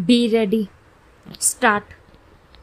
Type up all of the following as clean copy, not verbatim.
Be ready. Start.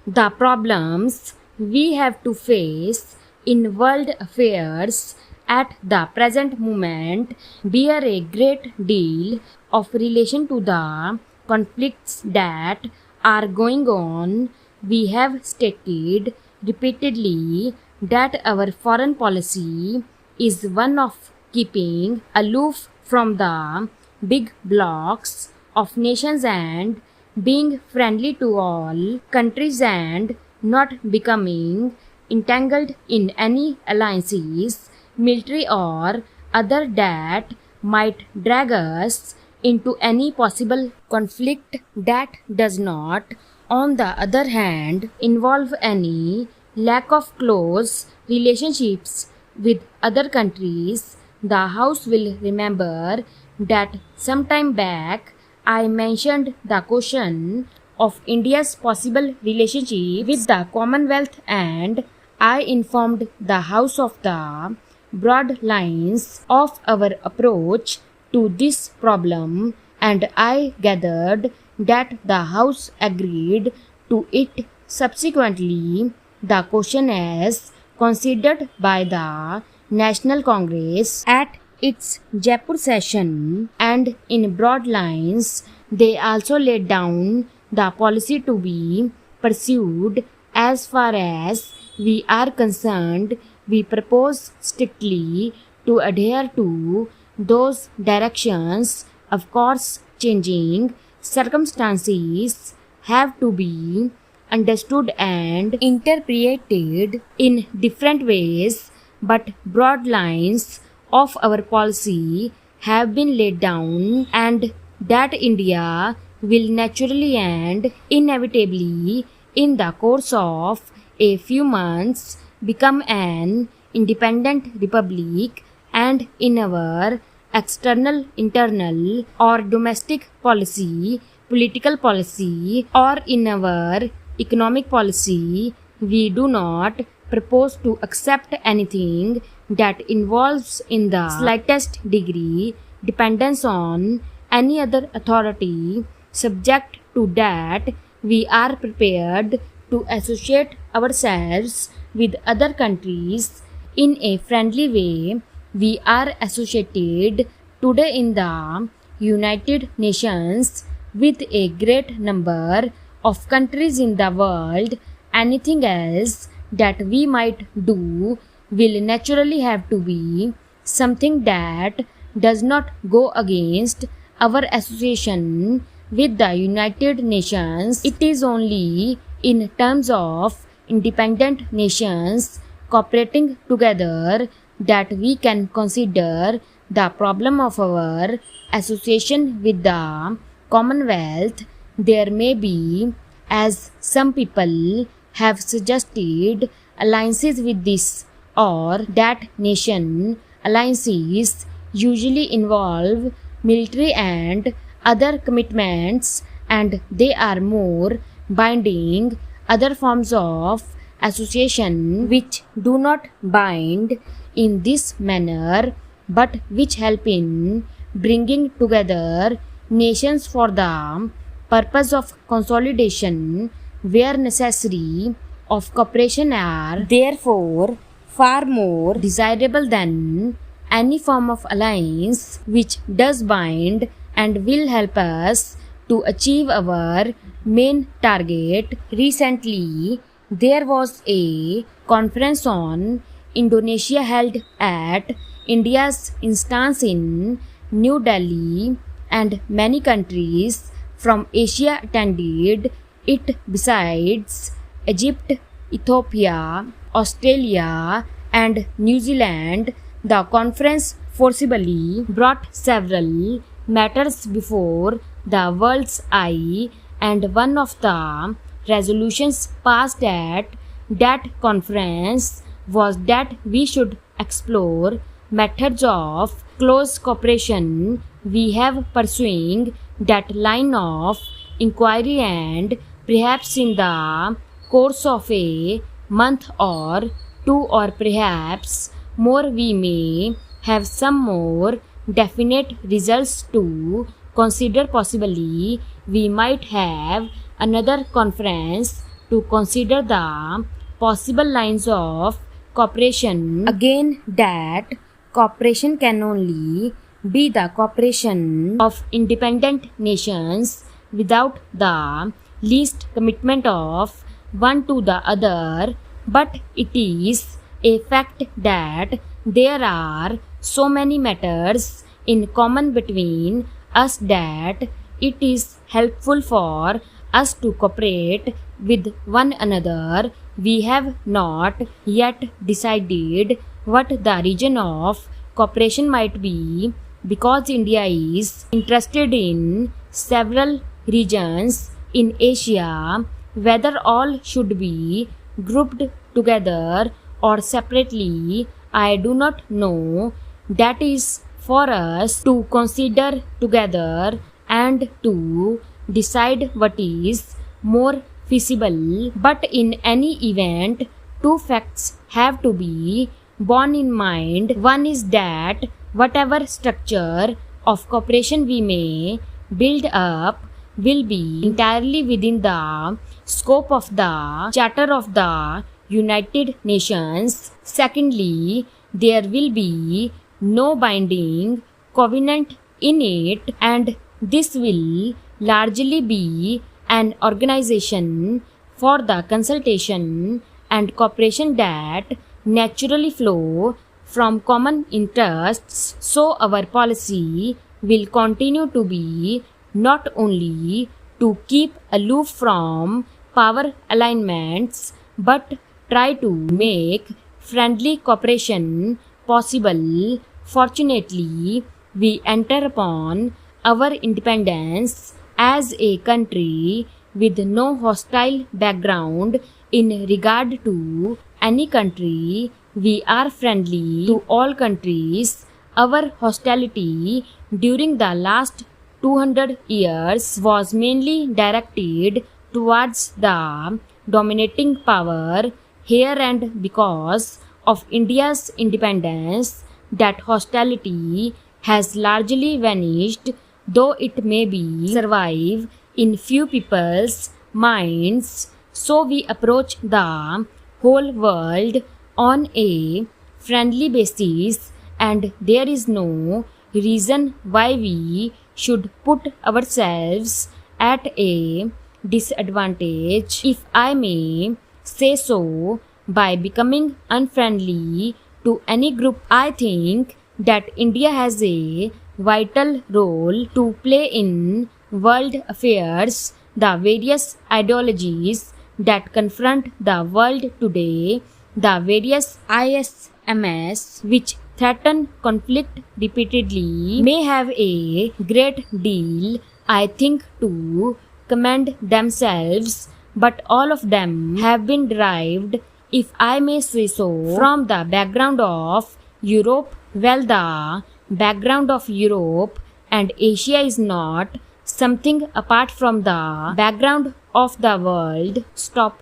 The problems we have to face in world affairs at the present moment bear a great deal of relation to the conflicts that are going on. We have stated repeatedly that our foreign policy is one of keeping aloof from the big blocs of nations and being friendly to all countries and not becoming entangled in any alliances, military or other, that might drag us into any possible conflict that does not, on the other hand, involve any lack of close relationships with other countries. The House will remember that some time back I mentioned the question of India's possible relationship with the Commonwealth, and I informed the House of the broad lines of our approach to this problem, and I gathered that the House agreed to it. Subsequently, the question as considered by the National Congress at its Jaipur session, and in broad lines they also laid down the policy to be pursued. As far as we are concerned, we propose strictly to adhere to those directions. Of course, changing circumstances have to be understood and interpreted in different ways, but broad lines of our policy have been laid down, and that India will naturally and inevitably, in the course of a few months, become an independent republic, and in our external, internal, or domestic policy, political policy, or in our economic policy, we do not propose to accept anything that involves in the slightest degree dependence on any other authority. Subject to that, we are prepared to associate ourselves with other countries in a friendly way. We are associated today in the United Nations with a great number of countries in the world. Anything else that we might do will naturally have to be something that does not go against our association with the United Nations. It is only in terms of independent nations cooperating together that we can consider the problem of our association with the Commonwealth. There may be, as some people have suggested, alliances with this or that nation. Alliances usually involve military and other commitments, and they are more binding. Other forms of association which do not bind in this manner but which help in bringing together nations for the purpose of consolidation where necessary of cooperation are therefore far more desirable than any form of alliance which does bind and will help us to achieve our main target. Recently, there was a conference on Indonesia held at India's instance in New Delhi, and many countries from Asia attended it besides Egypt, Ethiopia, Australia, and New Zealand. The conference forcibly brought several matters before the world's eye, and one of the resolutions passed at that conference was that we should explore methods of close cooperation. We have pursuing that line of inquiry, and perhaps in the course of a month or two, or perhaps more, we may have some more definite results to consider possibly we might have another conference to consider the possible lines of cooperation. Again, that cooperation can only be the cooperation of independent nations without the least commitment of one to the other, but it is a fact that there are so many matters in common between us that it is helpful for us to cooperate with one another. We have not yet decided what the region of cooperation might be because India is interested in several regions in Asia. Whether all should be grouped together or separately, I do not know. That is for us to consider together and to decide what is more feasible. But in any event, two facts have to be borne in mind. One is that whatever structure of cooperation we may build up will be entirely within the scope of the Charter of the United Nations. Secondly, there will be no binding covenant in it, and this will largely be an organization for the consultation and cooperation that naturally flow from common interests. So our policy will continue to be not only to keep aloof from power alignments but try to make friendly cooperation possible. Fortunately, we enter upon our independence as a country with no hostile background in regard to any country. We are friendly to all countries. Our hostility during the last 200 years was mainly directed towards the dominating power here, and because of India's independence, that hostility has largely vanished, though it may be survive in few people's minds. So we approach the whole world on a friendly basis, and there is no reason why we should put ourselves at a disadvantage, if I may say so, by becoming unfriendly to any group. I think that India has a vital role to play in world affairs. The various ideologies that confront the world today, the various ISMS which threaten conflict repeatedly, may have a great deal, I think, to commend themselves, but all of them have been derived, if I may say so, from the background of Europe. Well, the background of Europe and Asia is not something apart from the background of the world. Stop.